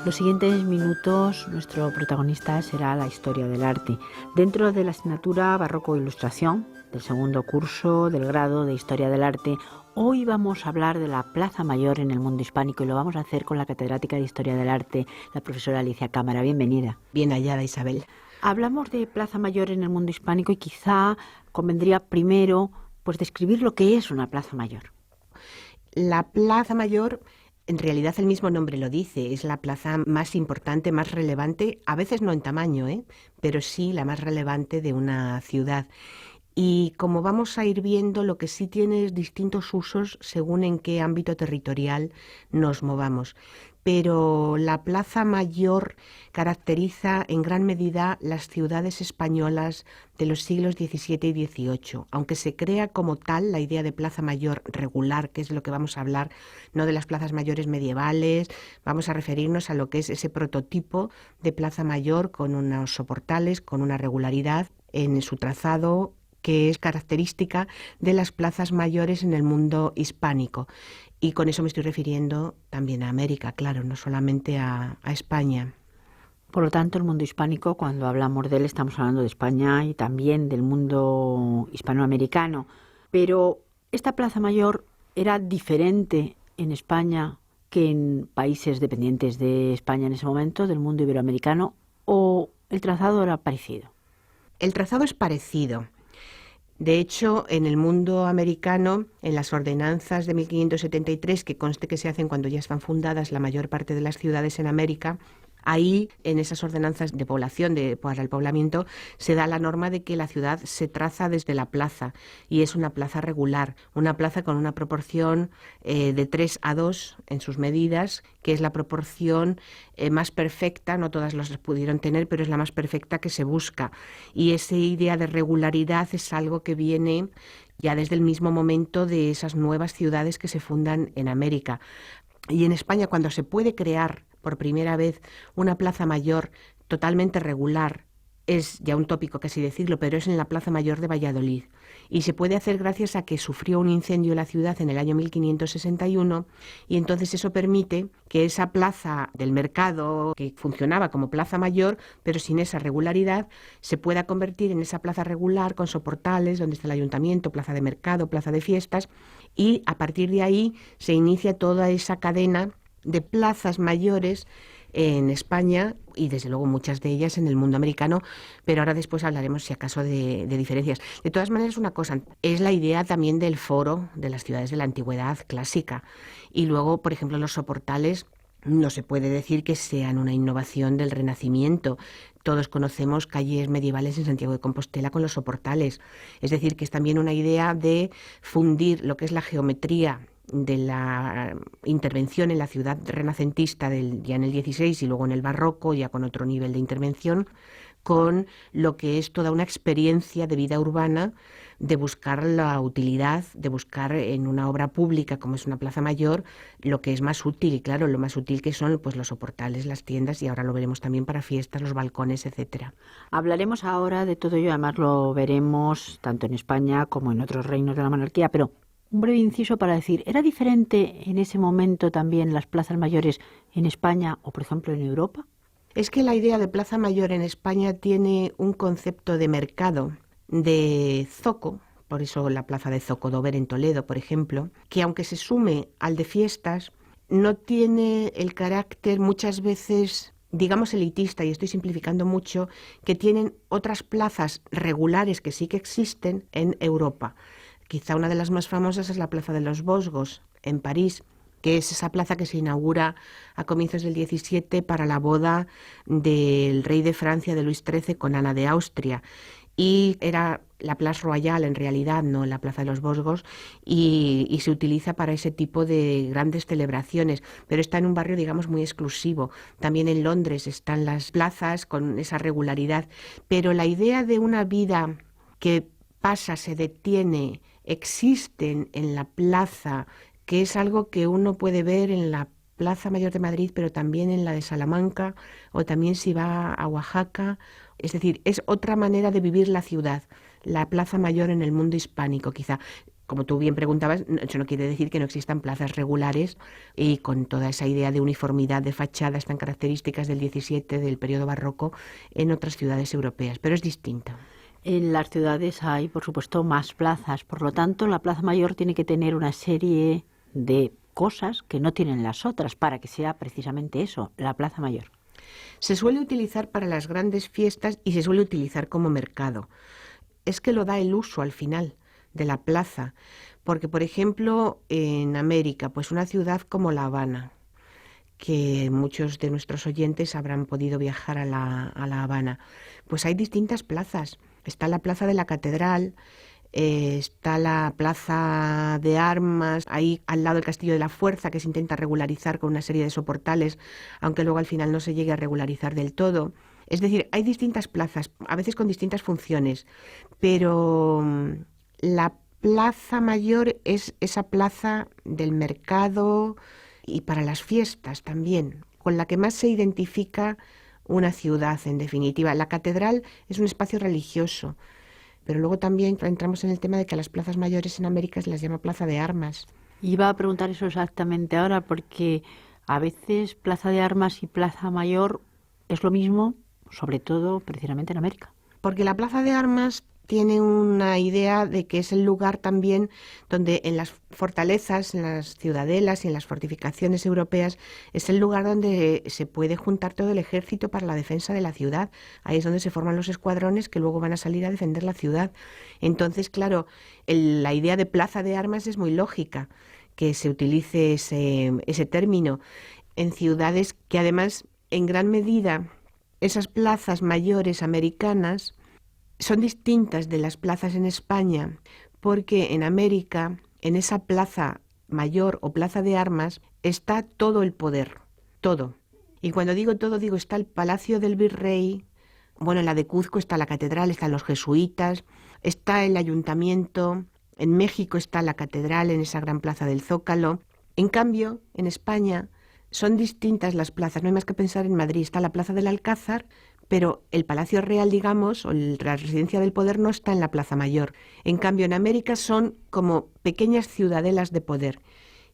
Los siguientes minutos nuestro protagonista será la historia del arte. Dentro de la asignatura Barroco e Ilustración del segundo curso del grado de Historia del Arte, hoy vamos a hablar de la Plaza Mayor en el mundo hispánico y lo vamos a hacer con la catedrática de Historia del Arte, la profesora Alicia Cámara. Bienvenida. Bien hallada, Isabel. Hablamos de Plaza Mayor en el mundo hispánico y quizá convendría primero pues describir lo que es una Plaza Mayor. La Plaza Mayor, en realidad el mismo nombre lo dice, es la plaza más importante, más relevante, a veces no en tamaño, pero sí la más relevante de una ciudad. Y como vamos a ir viendo, lo que sí tiene es distintos usos según en qué ámbito territorial nos movamos. Pero la Plaza Mayor caracteriza en gran medida las ciudades españolas de los siglos XVII y XVIII. Aunque se crea como tal la idea de Plaza Mayor regular, que es lo que vamos a hablar, no de las plazas mayores medievales, vamos a referirnos a lo que es ese prototipo de Plaza Mayor con unos soportales, con una regularidad en su trazado, que es característica de las plazas mayores en el mundo hispánico. Y con eso me estoy refiriendo también a América, claro, no solamente a España. Por lo tanto, el mundo hispánico, cuando hablamos de él, estamos hablando de España y también del mundo hispanoamericano. Pero esta Plaza Mayor era diferente en España que en países dependientes de España en ese momento, del mundo iberoamericano, ¿o el trazado era parecido? El trazado es parecido. De hecho, en el mundo americano, en las ordenanzas de 1573, que conste que se hacen cuando ya están fundadas la mayor parte de las ciudades en América, ahí, en esas ordenanzas de población, para el poblamiento, se da la norma de que la ciudad se traza desde la plaza, y es una plaza regular, una plaza con una proporción de 3:2 en sus medidas, que es la proporción más perfecta, no todas las pudieron tener, pero es la más perfecta que se busca. Y esa idea de regularidad es algo que viene ya desde el mismo momento de esas nuevas ciudades que se fundan en América. Y en España, cuando se puede crear por primera vez una plaza mayor totalmente regular, es ya un tópico casi decirlo, pero es en la Plaza Mayor de Valladolid. Y se puede hacer gracias a que sufrió un incendio la ciudad en el año 1561 y entonces eso permite que esa plaza del mercado, que funcionaba como plaza mayor, pero sin esa regularidad, se pueda convertir en esa plaza regular con soportales, donde está el ayuntamiento, plaza de mercado, plaza de fiestas, y a partir de ahí se inicia toda esa cadena de plazas mayores en España y desde luego muchas de ellas en el mundo americano, pero ahora después hablaremos si acaso de diferencias. De todas maneras, una cosa, es la idea también del foro de las ciudades de la antigüedad clásica y luego, por ejemplo, los soportales no se puede decir que sean una innovación del Renacimiento. Todos conocemos calles medievales en Santiago de Compostela con los soportales, es decir, que es también una idea de fundir lo que es la geometría de la intervención en la ciudad renacentista ya en el XVI y luego en el barroco, ya con otro nivel de intervención, con lo que es toda una experiencia de vida urbana, de buscar la utilidad, de buscar en una obra pública como es una plaza mayor lo que es más útil, y claro, lo más útil que son pues los soportales, las tiendas, y ahora lo veremos también para fiestas, los balcones, etcétera. Hablaremos ahora de todo ello, además lo veremos tanto en España como en otros reinos de la monarquía, pero un breve inciso para decir, ¿era diferente en ese momento también las plazas mayores en España o, por ejemplo, en Europa? Es que la idea de plaza mayor en España tiene un concepto de mercado, de zoco, por eso la plaza de Zocodover en Toledo, por ejemplo, que aunque se sume al de fiestas, no tiene el carácter muchas veces, digamos, elitista, y estoy simplificando mucho, que tienen otras plazas regulares que sí que existen en Europa. Quizá una de las más famosas es la Plaza de los Vosgos, en París, que es esa plaza que se inaugura a comienzos del XVII para la boda del rey de Francia, de Luis XIII, con Ana de Austria. y era la Place Royale en realidad, no la Plaza de los Vosgos, y se utiliza para ese tipo de grandes celebraciones, pero está en un barrio, digamos, muy exclusivo. También en Londres están las plazas con esa regularidad, pero la idea de una vida que pasa, se detiene, existe en la plaza, que es algo que uno puede ver en la Plaza Mayor de Madrid, pero también en la de Salamanca, o también si va a Oaxaca. Es decir, es otra manera de vivir la ciudad, la Plaza Mayor en el mundo hispánico, quizá. Como tú bien preguntabas, eso no quiere decir que no existan plazas regulares y con toda esa idea de uniformidad de fachadas tan características del 17, del periodo barroco, en otras ciudades europeas, pero es distinta. En las ciudades hay, por supuesto, más plazas. Por lo tanto, la Plaza Mayor tiene que tener una serie de cosas que no tienen las otras para que sea precisamente eso, la Plaza Mayor. Se suele utilizar para las grandes fiestas y se suele utilizar como mercado. Es que lo da el uso al final de la plaza, porque por ejemplo en América, pues una ciudad como La Habana, que muchos de nuestros oyentes habrán podido viajar a La Habana, pues hay distintas plazas. Está la Plaza de la Catedral, está la Plaza de Armas, ahí al lado del Castillo de la Fuerza, que se intenta regularizar con una serie de soportales, aunque luego al final no se llegue a regularizar del todo. Es decir, hay distintas plazas, a veces con distintas funciones, pero la Plaza Mayor es esa plaza del mercado y para las fiestas también, con la que más se identifica una ciudad, en definitiva. La catedral es un espacio religioso, pero luego también entramos en el tema de que a las plazas mayores en América se las llama Plaza de Armas. Iba a preguntar eso exactamente ahora, porque a veces Plaza de Armas y Plaza Mayor es lo mismo, sobre todo precisamente en América. Porque la Plaza de Armas tiene una idea de que es el lugar también donde en las fortalezas, en las ciudadelas y en las fortificaciones europeas, es el lugar donde se puede juntar todo el ejército para la defensa de la ciudad. Ahí es donde se forman los escuadrones que luego van a salir a defender la ciudad. Entonces, claro, la idea de Plaza de Armas es muy lógica, que se utilice ese término en ciudades que además, en gran medida, esas plazas mayores americanas son distintas de las plazas en España, porque en América, en esa plaza mayor o plaza de armas, está todo el poder, todo. Y cuando digo todo, digo, está el Palacio del Virrey, bueno, en la de Cuzco está la catedral, están los jesuitas, está el ayuntamiento, en México está la catedral, en esa gran plaza del Zócalo. En cambio, en España son distintas las plazas, no hay más que pensar en Madrid, está la Plaza del Alcázar, pero el Palacio Real, digamos, o la residencia del poder no está en la Plaza Mayor. En cambio, en América son como pequeñas ciudadelas de poder.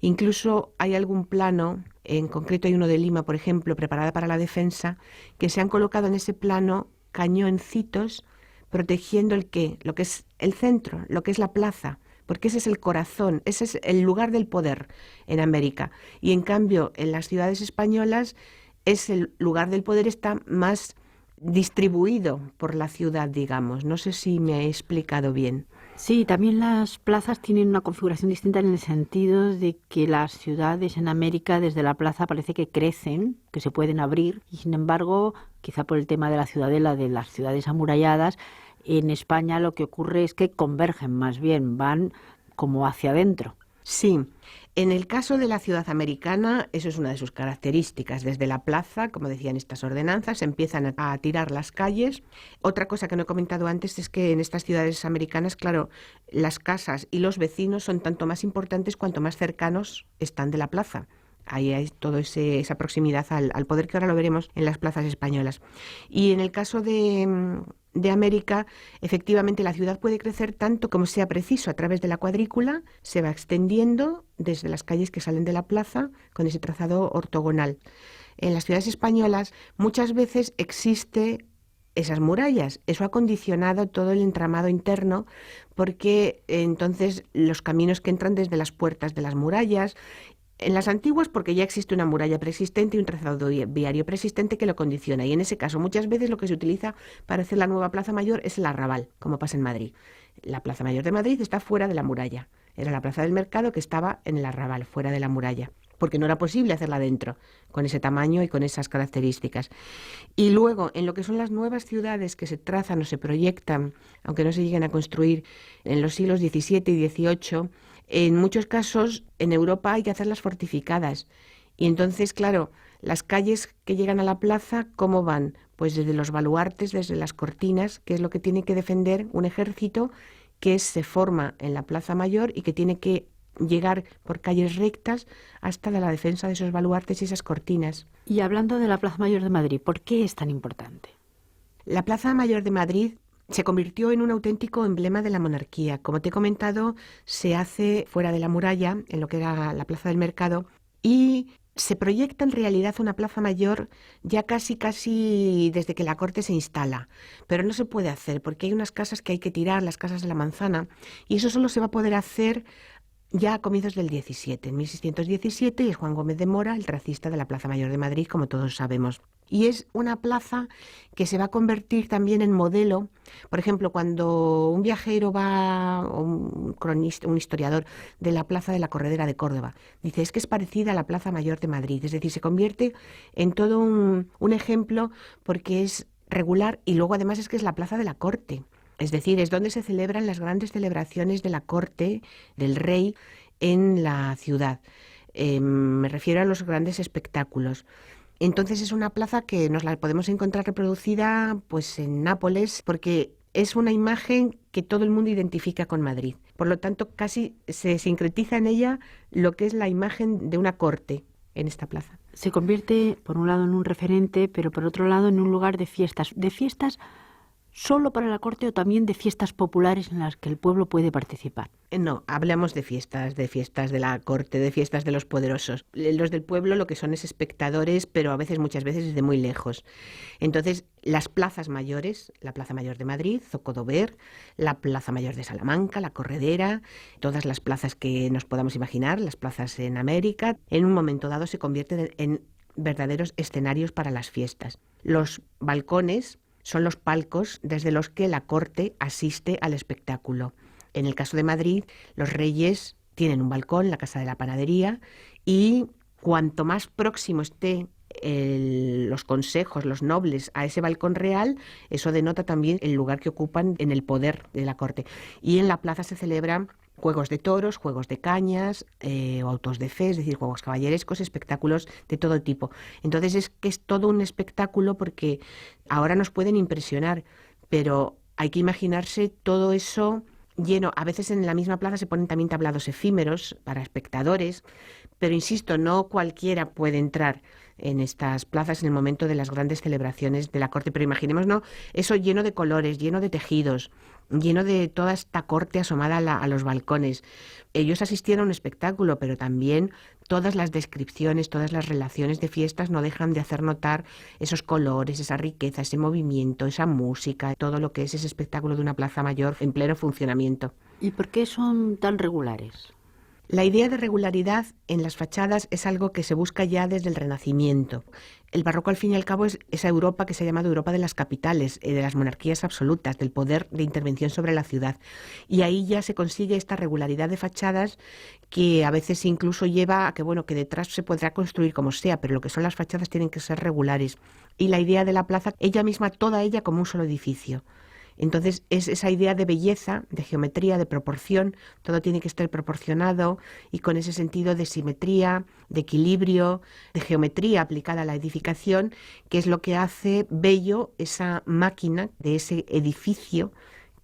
Incluso hay algún plano, en concreto hay uno de Lima, por ejemplo, preparada para la defensa, que se han colocado en ese plano cañoncitos protegiendo lo que es el centro, lo que es la plaza, porque ese es el corazón, ese es el lugar del poder en América. Y en cambio, en las ciudades españolas, es el lugar del poder está más distribuido por la ciudad, digamos. No sé si me he explicado bien. Sí, también las plazas tienen una configuración distinta en el sentido de que las ciudades en América desde la plaza parece que crecen, que se pueden abrir, y sin embargo, quizá por el tema de la ciudadela, de las ciudades amuralladas, en España lo que ocurre es que convergen más bien, van como hacia adentro. Sí, en el caso de la ciudad americana, eso es una de sus características. Desde la plaza, como decían estas ordenanzas, empiezan a tirar las calles. Otra cosa que no he comentado antes es que en estas ciudades americanas, claro, las casas y los vecinos son tanto más importantes cuanto más cercanos están de la plaza. Ahí hay toda esa proximidad al poder, que ahora lo veremos en las plazas españolas. Y en el caso de América, efectivamente la ciudad puede crecer tanto como sea preciso. A través de la cuadrícula se va extendiendo desde las calles que salen de la plaza con ese trazado ortogonal. En las ciudades españolas muchas veces existe esas murallas. Eso ha condicionado todo el entramado interno, porque entonces los caminos que entran desde las puertas de las murallas, en las antiguas porque ya existe una muralla preexistente y un trazado viario preexistente que lo condiciona, y en ese caso muchas veces lo que se utiliza para hacer la nueva Plaza Mayor es el arrabal, como pasa en Madrid. La Plaza Mayor de Madrid está fuera de la muralla, era la Plaza del Mercado que estaba en el arrabal, fuera de la muralla. porque no era posible hacerla dentro, con ese tamaño y con esas características. Y luego, en lo que son las nuevas ciudades que se trazan o se proyectan, aunque no se lleguen a construir en los siglos XVII y XVIII, en muchos casos en Europa hay que hacerlas fortificadas. Y entonces, claro, las calles que llegan a la plaza, ¿cómo van? Pues desde los baluartes, desde las cortinas, que es lo que tiene que defender un ejército que se forma en la Plaza Mayor y que tiene que llegar por calles rectas hasta la defensa de esos baluartes y esas cortinas. Y hablando de la Plaza Mayor de Madrid, ¿por qué es tan importante? La Plaza Mayor de Madrid se convirtió en un auténtico emblema de la monarquía. Como te he comentado, se hace fuera de la muralla, en lo que era la Plaza del Mercado, y se proyecta en realidad una Plaza Mayor ya casi desde que la corte se instala, pero no se puede hacer porque hay unas casas que hay que tirar, las casas de la Manzana, y eso solo se va a poder hacer ya a comienzos del 17, en 1617, y es Juan Gómez de Mora, el tracista de la Plaza Mayor de Madrid, como todos sabemos. Y es una plaza que se va a convertir también en modelo. Por ejemplo, cuando un viajero va, o un cronista, un historiador de la Plaza de la Corredera de Córdoba, dice, es que es parecida a la Plaza Mayor de Madrid. Es decir, se convierte en todo un ejemplo porque es regular y luego además es que es la Plaza de la Corte. Es decir, es donde se celebran las grandes celebraciones de la corte del rey en la ciudad. Me refiero a los grandes espectáculos. Entonces es una plaza que nos la podemos encontrar reproducida pues en Nápoles porque es una imagen que todo el mundo identifica con Madrid. Por lo tanto, casi se sincretiza en ella lo que es la imagen de una corte en esta plaza. Se convierte, por un lado, en un referente, pero por otro lado, en un lugar de fiestas. ¿De fiestas solo para la corte o también de fiestas populares en las que el pueblo puede participar? No, hablamos de fiestas de la corte, de fiestas de los poderosos. Los del pueblo lo que son es espectadores, pero a veces, muchas veces, desde muy lejos. Entonces, las plazas mayores, la Plaza Mayor de Madrid, Zocodover, la Plaza Mayor de Salamanca, la Corredera, todas las plazas que nos podamos imaginar, las plazas en América, en un momento dado se convierten en verdaderos escenarios para las fiestas. Los balcones son los palcos desde los que la corte asiste al espectáculo. En el caso de Madrid, los reyes tienen un balcón, la Casa de la Panadería, y cuanto más próximo esté los consejos, los nobles, a ese balcón real, eso denota también el lugar que ocupan en el poder de la corte. Y en la plaza se celebran juegos de toros, juegos de cañas, o autos de fe, es decir, juegos caballerescos, espectáculos de todo tipo. Entonces es que es todo un espectáculo porque ahora nos pueden impresionar, pero hay que imaginarse todo eso lleno. A veces en la misma plaza se ponen también tablados efímeros para espectadores, pero insisto, no cualquiera puede entrar en estas plazas en el momento de las grandes celebraciones de la corte, pero imaginémonos, ¿no?, eso lleno de colores, lleno de tejidos, lleno de toda esta corte asomada a los balcones. Ellos asistían a un espectáculo, pero también todas las descripciones, todas las relaciones de fiestas no dejan de hacer notar esos colores, esa riqueza, ese movimiento, esa música, todo lo que es ese espectáculo de una plaza mayor en pleno funcionamiento. ¿Y por qué son tan regulares? La idea de regularidad en las fachadas es algo que se busca ya desde el Renacimiento. El barroco, al fin y al cabo, es esa Europa que se ha llamado Europa de las capitales, de las monarquías absolutas, del poder de intervención sobre la ciudad. Y ahí ya se consigue esta regularidad de fachadas que a veces incluso lleva a que, bueno, que detrás se podrá construir como sea, pero lo que son las fachadas tienen que ser regulares. Y la idea de la plaza, ella misma, toda ella como un solo edificio. Entonces es esa idea de belleza, de geometría, de proporción, todo tiene que estar proporcionado y con ese sentido de simetría, de equilibrio, de geometría aplicada a la edificación, que es lo que hace bello esa máquina de ese edificio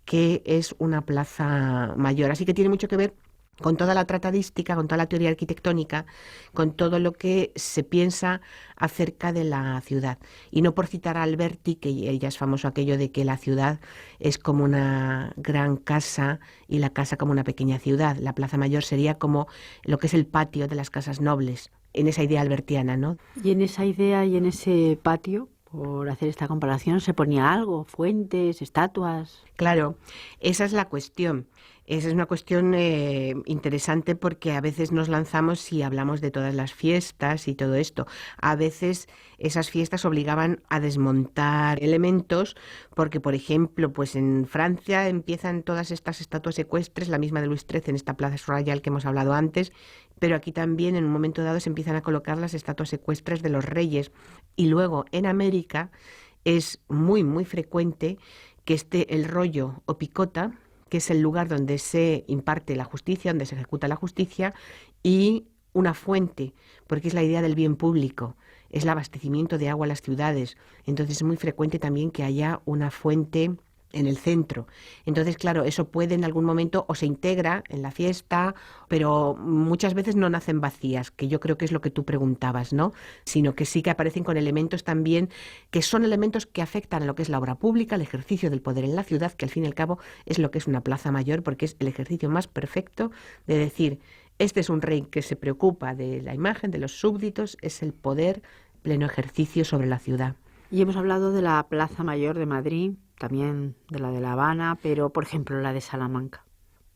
que es una plaza mayor. Así que tiene mucho que ver con toda la tratadística, con toda la teoría arquitectónica, con todo lo que se piensa acerca de la ciudad. Y no por citar a Alberti, que ya es famoso aquello de que la ciudad es como una gran casa y la casa como una pequeña ciudad. La Plaza Mayor sería como lo que es el patio de las casas nobles, en esa idea albertiana, ¿no? Y en esa idea y en ese patio, por hacer esta comparación, ¿se ponía algo? ¿Fuentes, estatuas? Claro, esa es la cuestión. Esa es una cuestión interesante porque a veces nos lanzamos y hablamos de todas las fiestas y todo esto. A veces esas fiestas obligaban a desmontar elementos porque, por ejemplo, pues en Francia empiezan todas estas estatuas ecuestres, la misma de Luis XIII en esta Plaza Royal que hemos hablado antes, pero aquí también en un momento dado se empiezan a colocar las estatuas ecuestres de los reyes. Y luego en América es muy, muy frecuente que esté el rollo o picota, que es el lugar donde se imparte la justicia, donde se ejecuta la justicia, y una fuente, porque es la idea del bien público, es el abastecimiento de agua a las ciudades. Entonces es muy frecuente también que haya una fuente en el centro. Entonces, claro, eso puede en algún momento o se integra en la fiesta, pero muchas veces no nacen vacías, que yo creo que es lo que tú preguntabas, ¿no? Sino que sí que aparecen con elementos también que son elementos que afectan a lo que es la obra pública, el ejercicio del poder en la ciudad, que al fin y al cabo es lo que es una plaza mayor, porque es el ejercicio más perfecto de decir, este es un rey que se preocupa de la imagen, de los súbditos, es el poder pleno ejercicio sobre la ciudad. Y hemos hablado de la Plaza Mayor de Madrid, también de la de La Habana, pero por ejemplo la de Salamanca.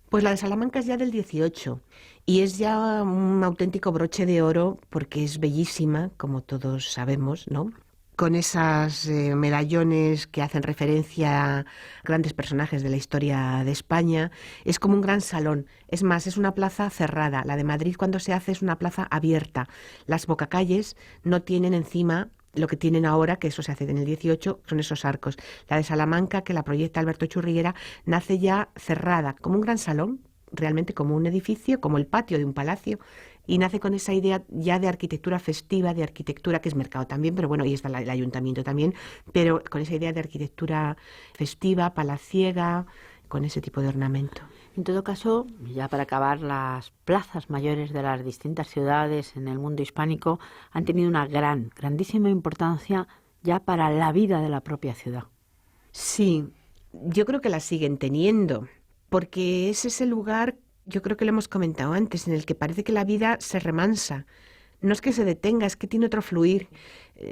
Pues la de Salamanca es ya del 18 y es ya un auténtico broche de oro porque es bellísima, como todos sabemos, ¿no? Con esas medallones que hacen referencia a grandes personajes de la historia de España. Es como un gran salón. Es más, es una plaza cerrada. La de Madrid cuando se hace es una plaza abierta. Las bocacalles no tienen encima lo que tienen ahora, que eso se hace en el 18, son esos arcos. La de Salamanca, que la proyecta Alberto Churriguera, nace ya cerrada, como un gran salón, realmente como un edificio, como el patio de un palacio, y nace con esa idea ya de arquitectura festiva, de arquitectura que es mercado también, pero bueno, ahí está el ayuntamiento también, pero con esa idea de arquitectura festiva, palaciega, con ese tipo de ornamento. En todo caso, ya para acabar, las plazas mayores de las distintas ciudades en el mundo hispánico han tenido una grandísima importancia ya para la vida de la propia ciudad. Sí, yo creo que la siguen teniendo, porque es ese lugar, yo creo que lo hemos comentado antes, en el que parece que la vida se remansa. No es que se detenga, es que tiene otro fluir.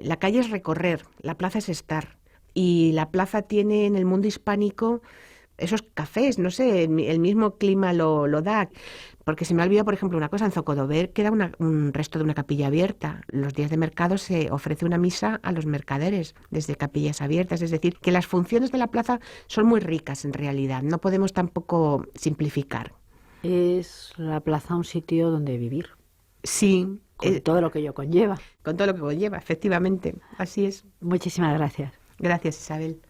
La calle es recorrer, la plaza es estar. Y la plaza tiene en el mundo hispánico esos cafés, no sé, el mismo clima lo da. Porque se me ha olvidado, por ejemplo, una cosa, en Zocodover queda un resto de una capilla abierta. Los días de mercado se ofrece una misa a los mercaderes desde capillas abiertas. Es decir, que las funciones de la plaza son muy ricas en realidad. No podemos tampoco simplificar. Es la plaza un sitio donde vivir. Sí. Con todo lo que ello conlleva. Con todo lo que conlleva, efectivamente. Así es. Muchísimas gracias. Gracias, Isabel.